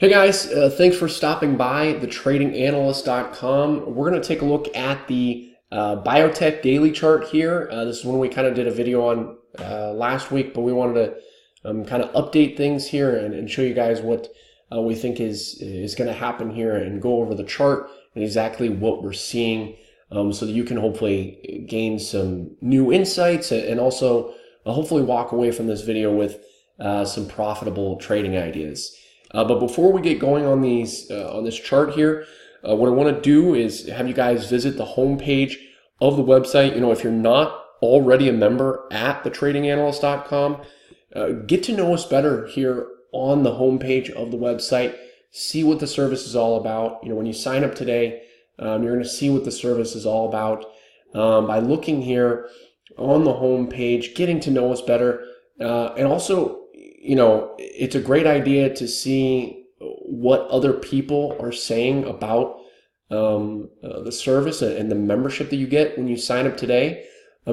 Hey guys, thanks for stopping by thetradinganalyst.com. We're going to take a look at the Biotech daily chart here. This is one we kind of did a video on last week, but we wanted to kind of update things here and show you guys what we think is going to happen here and go over the chart and exactly what we're seeing so that you can hopefully gain some new insights and also hopefully walk away from this video with some profitable trading ideas. But before we get going on this chart here, what I want to do is have you guys visit the homepage of the website. You know, if you're not already a member at thetradinganalyst.com, get to know us better here on the homepage of the website. See what the service is all about. You know, when you sign up today, you're going to see what the service is all about by looking here on the homepage, getting to know us better, and also, you know, it's a great idea to see what other people are saying about the service and the membership that you get when you sign up today,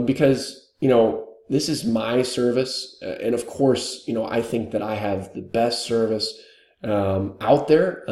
because, you know, this is my service, and of course, you know, I think that I have the best service out there,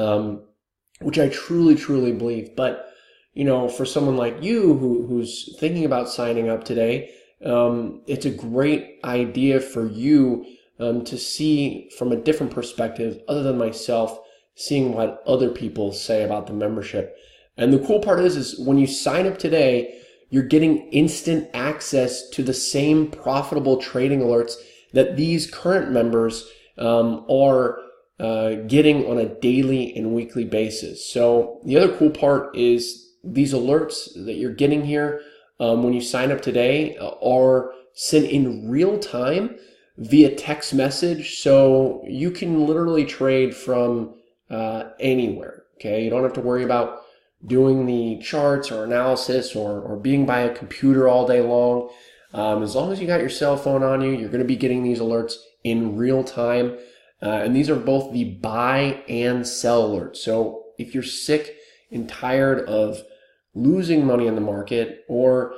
which I truly believe. But, you know, for someone like you who's thinking about signing up today, it's a great idea for you to see from a different perspective other than myself, seeing what other people say about the membership. And the cool part is when you sign up today, you're getting instant access to the same profitable trading alerts that these current members are getting on a daily and weekly basis. So the other cool part is these alerts that you're getting here when you sign up today are sent in real time via text message, so you can literally trade from anywhere. Okay, you don't have to worry about doing the charts or analysis or being by a computer all day long. As long as you got your cell phone on you, you're going to be getting these alerts in real time, and these are both the buy and sell alerts. So if you're sick and tired of losing money in the market or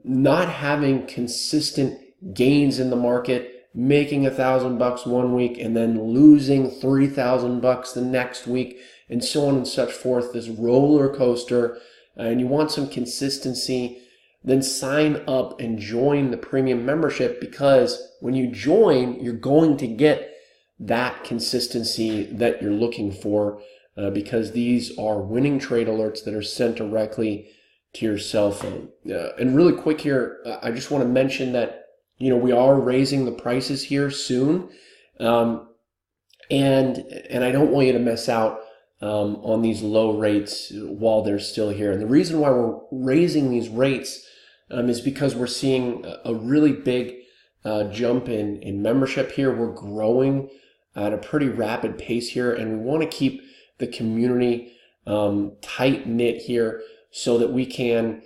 not having consistent gains in the market, making $1,000 one week and then losing $3,000 the next week, and so on and such forth, this roller coaster, and you want some consistency, then sign up and join the premium membership, because when you join, you're going to get that consistency that you're looking for, because these are winning trade alerts that are sent directly to your cell phone. And really quick here, I just want to mention that, you know, we are raising the prices here soon, and I don't want you to miss out on these low rates while they're still here. And the reason why we're raising these rates is because we're seeing a really big jump in membership here. We're growing at a pretty rapid pace here, and we want to keep the community tight-knit here so that we can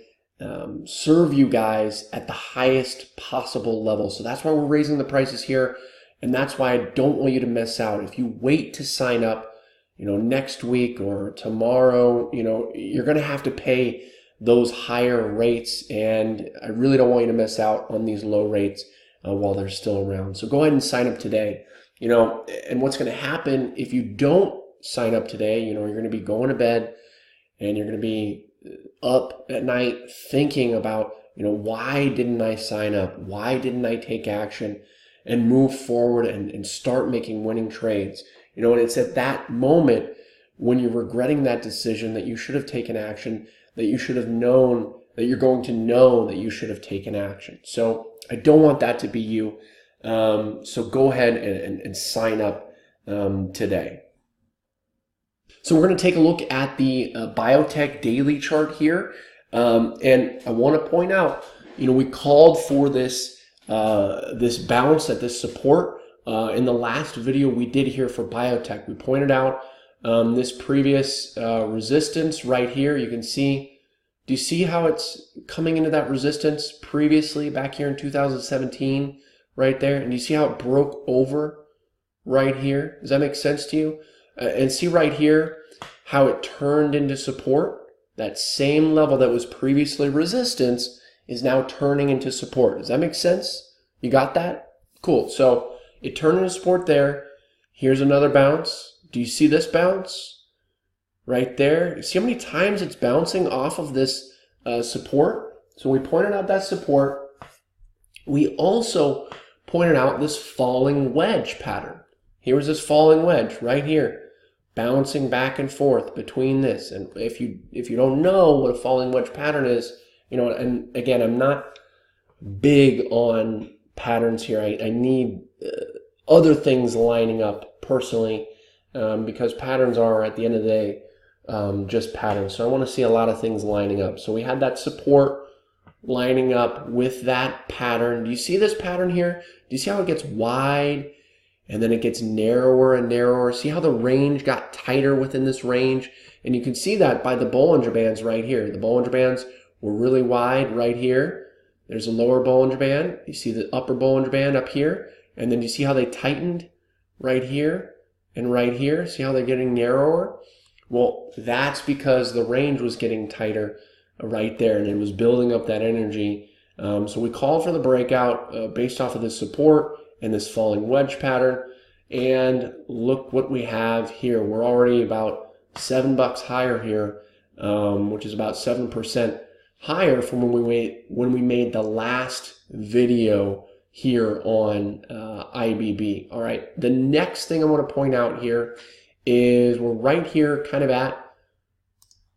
serve you guys at the highest possible level. So that's why we're raising the prices here, and that's why I don't want you to miss out. If you wait to sign up, you know, next week or tomorrow, you know, you're going to have to pay those higher rates, and I really don't want you to miss out on these low rates while they're still around. So go ahead and sign up today. You know, and what's going to happen if you don't sign up today, you know, you're going to be going to bed and you're going to be up at night thinking about, you know, why didn't I sign up? Why didn't I take action and move forward and start making winning trades? You know, and it's at that moment when you're regretting that decision that you should have taken action, that you should have known, that you're going to know that you should have taken action. So I don't want that to be you. So go ahead and sign up today. So we're going to take a look at the Biotech daily chart here, and I want to point out, you know, we called for this this bounce at this support in the last video we did here for Biotech. We pointed out this previous resistance right here. You can see, do you see how it's coming into that resistance previously back here in 2017 right there? And you see how it broke over right here? Does that make sense to you? And see right here how it turned into support. That same level that was previously resistance is now turning into support. Does that make sense? You got that? Cool. So it turned into support there. Here's another bounce. Do you see this bounce right there? You see how many times it's bouncing off of this support? So we pointed out that support. We also pointed out this falling wedge pattern. Here was this falling wedge right here, bouncing back and forth between this. And if you don't know what a falling wedge pattern is, you know, and again, I'm not big on patterns here. I need other things lining up personally, because patterns are, at the end of the day, just patterns. So I want to see a lot of things lining up. So we had that support lining up with that pattern. Do you see this pattern here? Do you see how it gets wide and then it gets narrower and narrower? See how the range got tighter within this range? And you can see that by the Bollinger Bands right here. The Bollinger Bands were really wide right here. There's a lower Bollinger Band. You see the upper Bollinger Band up here. And then you see how they tightened right here and right here. See how they're getting narrower? Well, that's because the range was getting tighter right there, and it was building up that energy. So we called for the breakout based off of this support and this falling wedge pattern. And look what we have here. We're already about $7 higher here, which is about 7% higher from when we made the last video here on IBB. All right, the next thing I want to point out here is we're right here kind of at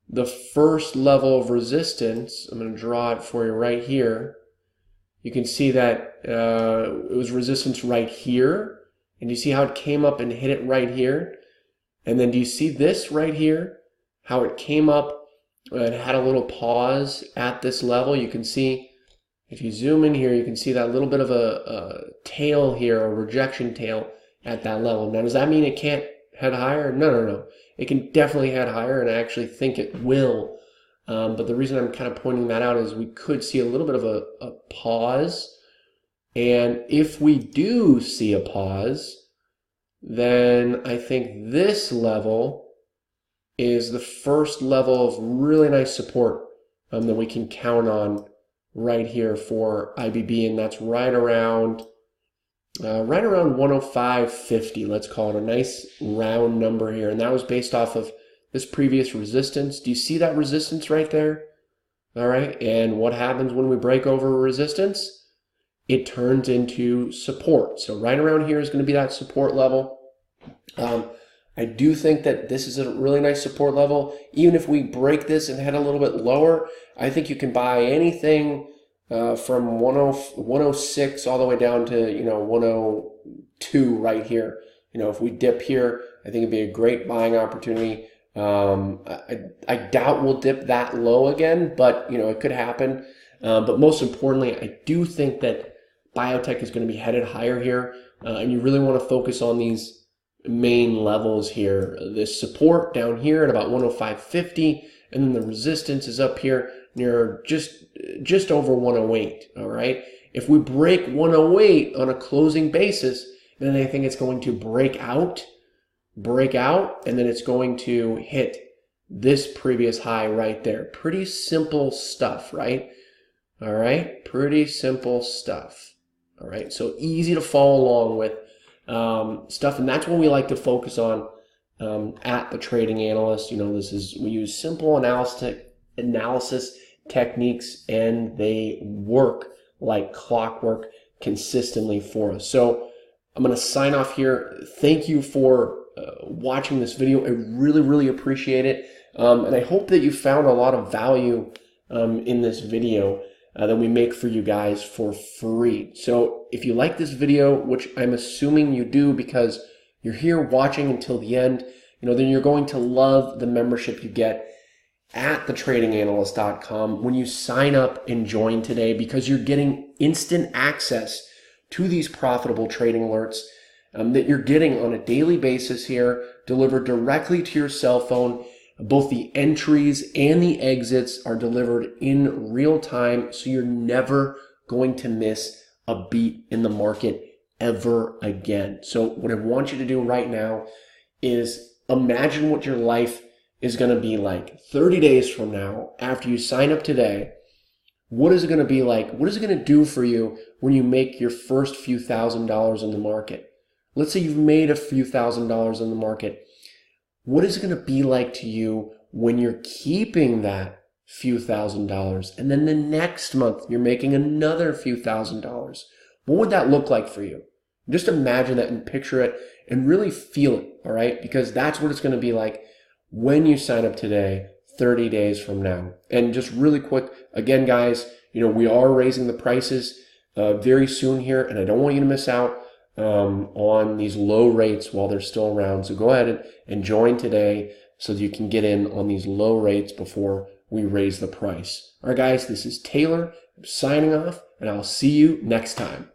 the first level of resistance. I'm going to draw it for you right here. You can see that it was resistance right here. And you see how it came up and hit it right here? And then do you see this right here? How it came up and had a little pause at this level. You can see, if you zoom in here, you can see that little bit of a tail here, a rejection tail at that level. Now, does that mean it can't head higher? No. It can definitely head higher, and I actually think it will. But the reason I'm kind of pointing that out is we could see a little bit of a pause. And if we do see a pause, then I think this level is the first level of really nice support that we can count on right here for IBB, and that's right around 105.50. Let's call it a nice round number here, and that was based off of this previous resistance. Do you see that resistance right there? All right, and what happens when we break over resistance? It turns into support. So right around here is going to be that support level. I do think that this is a really nice support level. Even if we break this and head a little bit lower, I think you can buy anything from 106 all the way down to 102 right here. If we dip here, I think it'd be a great buying opportunity. I doubt we'll dip that low again, but it could happen. But most importantly, I do think that biotech is going to be headed higher here, and you really want to focus on these main levels here. This support down here at about 105.50, and then the resistance is up here near just over 108. All right, if we break 108 on a closing basis, then I think it's going to break out, and then it's going to hit this previous high right there. Pretty simple stuff, right? All right, pretty simple stuff. All right, so easy to follow along with stuff, and that's what we like to focus on at the Trading Analyst. We use simple analysis techniques, and they work like clockwork consistently for us. So I'm going to sign off here. Thank you for watching this video. I really appreciate it, and I hope that you found a lot of value in this video that we make for you guys for free. So if you like this video, which I'm assuming you do because you're here watching until the end, then you're going to love the membership you get at thetradinganalyst.com when you sign up and join today, because you're getting instant access to these profitable trading alerts that you're getting on a daily basis here, delivered directly to your cell phone. Both the entries and the exits are delivered in real time, so you're never going to miss a beat in the market ever again. So what I want you to do right now is imagine what your life is going to be like 30 days from now after you sign up today. What is it going to be like? What is it going to do for you when you make your first few $1,000s in the market? Let's say you've made a few $1,000s in the market. What is it going to be like to you when you're keeping that few $1,000s and then the next month you're making another few $1,000s? What would that look like for you? Just imagine that and picture it and really feel it, all right? Because that's what it's going to be like when you sign up today, 30 days from now. And just really quick, again, guys, we are raising the prices very soon here, and I don't want you to miss out on these low rates while they're still around. So go ahead and join today so that you can get in on these low rates before we raise the price. All right, guys, this is Taylor signing off, and I'll see you next time.